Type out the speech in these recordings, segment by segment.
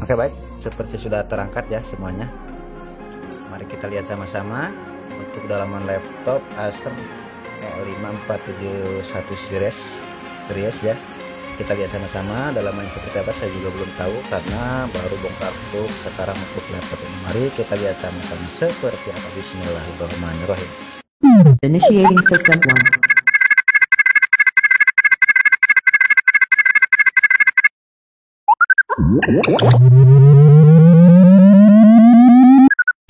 Oke, baik, seperti sudah terangkat ya semuanya. Mari kita lihat sama-sama untuk dalaman laptop Acer E5471 series ya. Kita lihat sama-sama dalamannya seperti apa. Saya juga belum tahu karena baru bongkar untuk sekarang untuk laptop ini. Mari kita lihat sama-sama seperti apa. Bismillahirrahmanirrahim. Initiating system 1.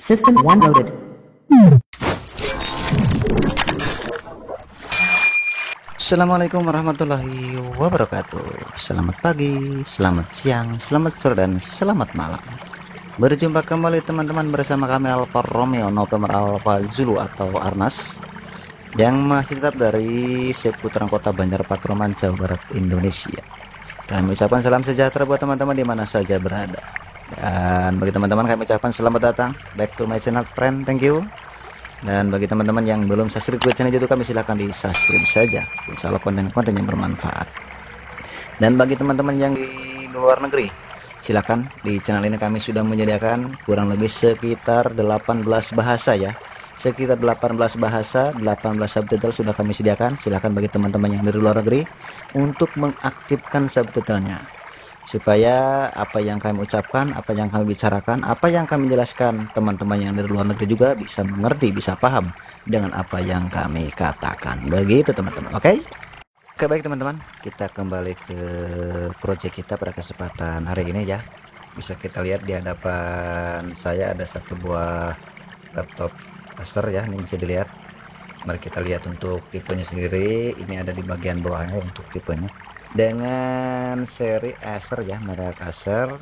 System 1 loaded. Assalamualaikum warahmatullahi wabarakatuh. Selamat pagi, selamat siang, selamat sore, dan selamat malam. Berjumpa kembali teman-teman bersama kami Alfa Romeo November Alpha Zulu atau Arnas, yang masih tetap dari seputaran kota Banjar Pakraman, Jawa Barat, Indonesia. Kami ucapkan salam sejahtera buat teman-teman di mana saja berada. Dan bagi teman-teman kami ucapkan selamat datang back to my channel friend, thank you. Dan bagi teman-teman yang belum subscribe ke channel YouTube kami, silahkan di subscribe saja, insya Allah konten-konten yang bermanfaat. Dan bagi teman-teman yang di luar negeri, silahkan di channel ini kami sudah menyediakan kurang lebih sekitar 18 bahasa ya, sekitar 18 bahasa, 18 subtitle sudah kami sediakan. Silahkan bagi teman-teman yang dari luar negeri untuk mengaktifkan subtitlenya, supaya apa yang kami ucapkan, apa yang kami bicarakan, apa yang kami jelaskan, teman-teman yang dari luar negeri juga bisa mengerti, bisa paham dengan apa yang kami katakan. Begitu teman-teman. Oke, baik teman-teman, kita kembali ke project kita pada kesempatan hari ini ya. Bisa kita lihat di hadapan saya ada satu buah laptop Acer ya, ini bisa dilihat. Mari kita lihat untuk tipenya sendiri. Ini ada di bagian bawahnya untuk tipenya dengan seri Acer ya, merek Acer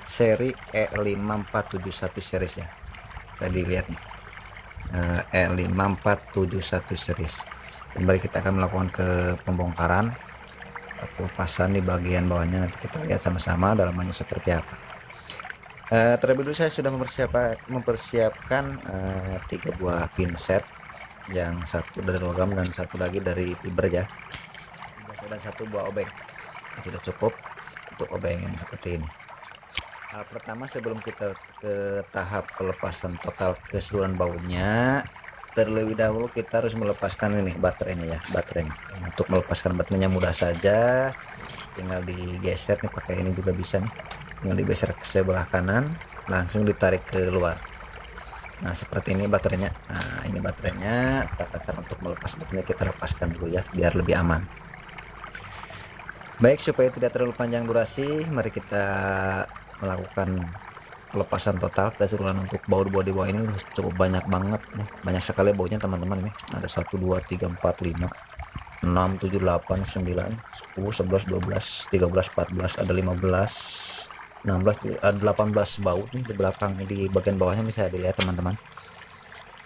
seri E5471 series ya. Saya dilihat nih, E5471 series. Dan mari kita akan melakukan ke pembongkaran atau pasan di bagian bawahnya. Nanti kita lihat sama-sama dalamannya seperti apa. Terlebih dulu saya sudah mempersiapkan 3 buah pin set, yang satu dari logam dan satu lagi dari fiber ya, dan satu buah obeng. Sudah cukup untuk obeng yang seperti ini. Pertama, sebelum kita ke tahap pelepasan total keseluruhan bautnya, terlebih dahulu kita harus melepaskan ini baterainya ya. Baterai untuk melepaskan baterainya mudah saja, tinggal digeser nih, pakai ini juga bisa nih, tinggal digeser ke sebelah kanan, langsung ditarik keluar. Nah seperti ini baterainya. Nah ini baterainya. Tata cara untuk melepas baterainya kita lepaskan dulu ya, biar lebih aman. Baik, supaya tidak terlalu panjang durasi, mari kita melakukan pelepasan total keseluruhan untuk baut-baut di bawah ini. Cukup banyak banget nih, banyak sekali bautnya teman-teman nih. Ada 1 2 3 4 5 6 7 8 9 10 11 12 13 14, ada 15 16, ada 18 baut nih di belakang, di bagian bawahnya bisa dilihat teman-teman.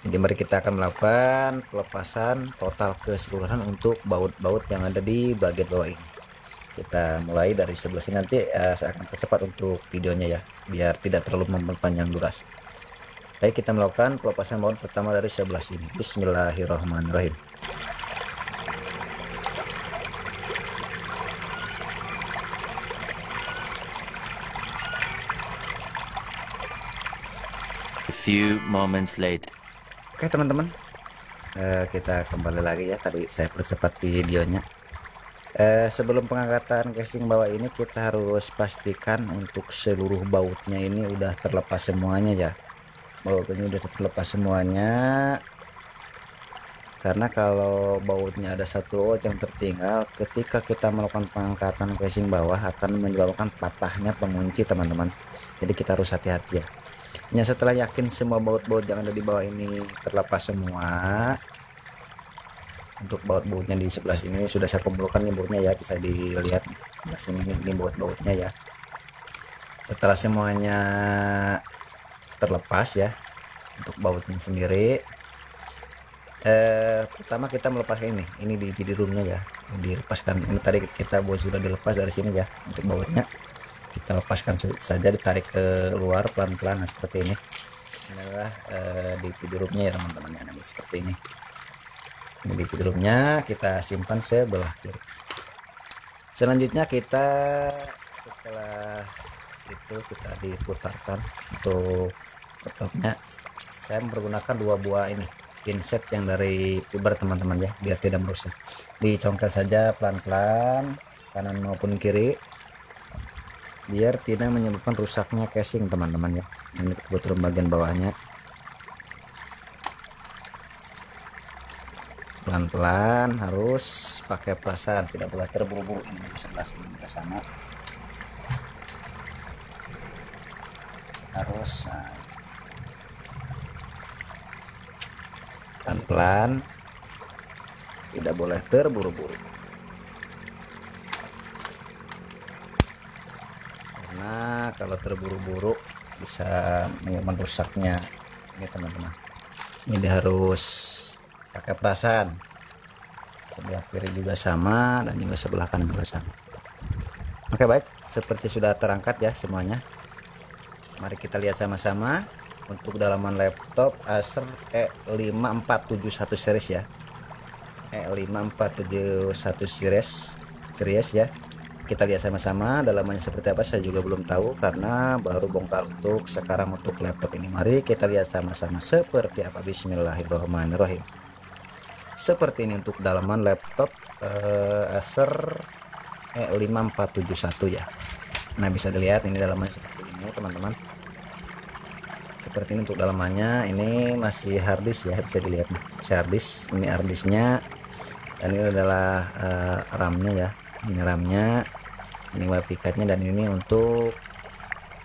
Jadi mari kita akan melakukan pelepasan total keseluruhan untuk baut-baut yang ada di bagian bawah ini. Kita mulai dari sebelah sini, nanti saya akan percepat untuk videonya ya, biar tidak terlalu memperpanjang durasi. Baik, kita melakukan pelepasan baut pertama dari sebelah sini. Bismillahirrahmanirrahim. A few moments later. Oke teman-teman, kita kembali lagi ya. Tadi saya percepat videonya. Sebelum pengangkatan casing bawah ini, kita harus pastikan untuk seluruh bautnya ini udah terlepas semuanya ya. Bautnya udah terlepas semuanya, karena kalau bautnya ada satu baut yang tertinggal ketika kita melakukan pengangkatan casing bawah akan menyebabkan patahnya pengunci teman-teman. Jadi kita harus hati-hati ya. Setelah yakin semua baut-baut yang ada di bawah ini terlepas semua, untuk baut-bautnya di sebelah sini sudah saya kumpulkan nih bautnya ya, bisa dilihat di sini ini baut-bautnya ya. Setelah semuanya terlepas ya untuk bautnya sendiri, pertama kita melepaskan ini di roomnya ya, dilepaskan. Ini tadi kita baut sudah dilepas dari sini ya. Untuk bautnya kita lepaskan saja, ditarik ke luar pelan-pelan. Nah, seperti ini. Ini adalah di roomnya ya teman-teman ya, seperti ini. Ini di roomnya kita simpan sebelah kiri. Selanjutnya kita setelah itu kita diputarkan untuk laptopnya. Saya menggunakan 2 buah ini pinset yang dari fiber teman-teman ya, biar tidak merusak. Dicongkel saja pelan-pelan kanan maupun kiri biar tidak menyebabkan rusaknya casing teman-teman ya. Ini kebetulan bagian bawahnya, pelan-pelan, harus pakai perasaan, tidak boleh terburu-buru. Ini di sebelah sini juga sama, harus pelan-pelan, tidak boleh terburu-buru, karena kalau terburu-buru bisa merusaknya ini teman-teman. Ini harus pakai perasaan. Sebelah kiri juga sama dan juga sebelah kanan juga sama. Oke, baik, seperti sudah terangkat ya semuanya. Mari kita lihat sama-sama untuk dalaman laptop Acer E5471 series ya. E5471 series ya. Kita lihat sama-sama dalamannya seperti apa. Saya juga belum tahu karena baru bongkar untuk sekarang untuk laptop ini. Mari kita lihat sama-sama seperti apa. Bismillahirrahmanirrahim. Seperti ini untuk dalaman laptop Acer E5471 ya. Nah, bisa dilihat ini dalamannya seperti ini teman-teman. Seperti ini untuk dalamannya. Ini masih harddisk ya, bisa dilihat nih, harddisk. Ini harddisknya dan ini adalah RAM-nya ya. Ini RAM-nya, ini wipey card-nya, dan ini untuk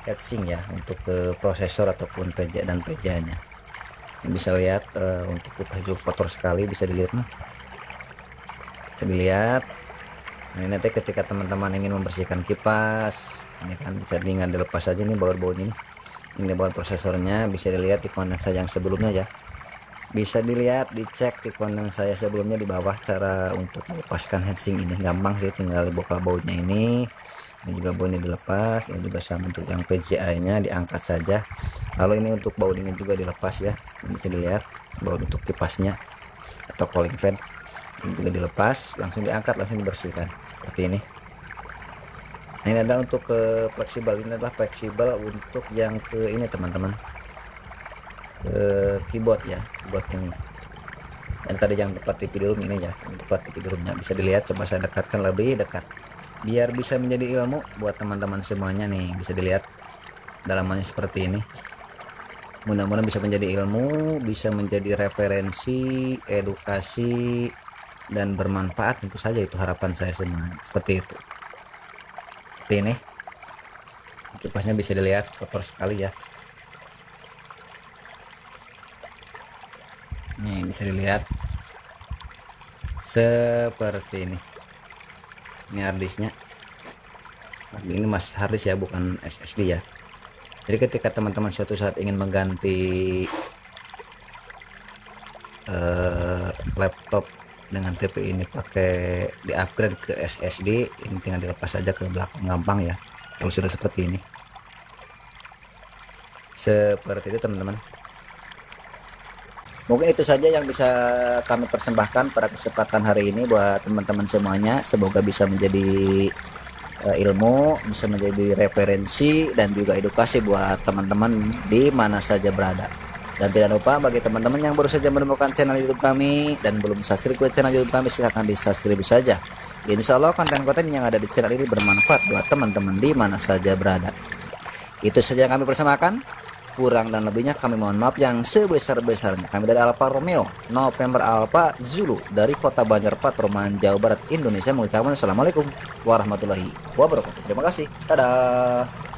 heatsink ya, untuk ke prosesor ataupun PJ dan PJ-nya. Bisa lihat untuk kipas juga kotor sekali, bisa dilihat nih. Bisa dilihat. Nah, ini nanti ketika teman-teman ingin membersihkan kipas, ini kan bisa tinggal dilepas saja nih baut-bautnya. Ini baut prosesornya, bisa dilihat di konten saya yang sebelumnya ya. Bisa dilihat, dicek di konten saya sebelumnya di bawah cara untuk melepaskan heatsink ini. Gampang sih, tinggal dibuka bautnya ini. Ini juga bautnya dilepas. Ini juga sama untuk yang PCI-nya, diangkat saja. Lalu ini untuk baut ini juga dilepas ya. Ini bisa dilihat baut untuk kipasnya atau cooling fan. Ini juga dilepas, langsung diangkat, langsung dibersihkan seperti ini. Nah, ini adalah untuk ke fleksibel. Ini adalah fleksibel untuk yang ke ini teman-teman, ke keyboard ya, keyboard ini. Dan tadi yang tepat di room ini ya, tepat di roomnya. Bisa dilihat, coba saya dekatkan lebih dekat biar bisa menjadi ilmu buat teman-teman semuanya nih. Bisa dilihat dalamannya seperti ini. Mudah-mudahan bisa menjadi ilmu, bisa menjadi referensi, edukasi, dan bermanfaat. Tentu saja itu harapan saya semuanya, seperti itu. Seperti ini kipasnya, bisa dilihat kotor sekali ya. Nih bisa dilihat seperti ini. Ini harddisknya, ini masih harddisk ya, bukan SSD ya. Jadi ketika teman-teman suatu saat ingin mengganti laptop dengan TPI ini pakai di upgrade ke SSD, ini tinggal dilepas saja ke belakang, gampang ya kalau sudah seperti ini. Seperti itu teman-teman. Mungkin itu saja yang bisa kami persembahkan pada kesempatan hari ini buat teman-teman semuanya. Semoga bisa menjadi ilmu, bisa menjadi referensi dan juga edukasi buat teman-teman di mana saja berada. Dan tidak lupa bagi teman-teman yang baru saja menemukan channel YouTube kami dan belum subscribe ke channel YouTube kami, silahkan di subscribe saja. Insya Allah konten-konten yang ada di channel ini bermanfaat buat teman-teman di mana saja berada. Itu saja yang kami persembahkan. Kurang dan lebihnya kami mohon maaf yang sebesar-besarnya. Kami dari Alfa Romeo November Alpha Zulu dari Kota Banjar Patroman, Jawa Barat, Indonesia mengucapkan assalamualaikum warahmatullahi wabarakatuh. Terima kasih. Dadah.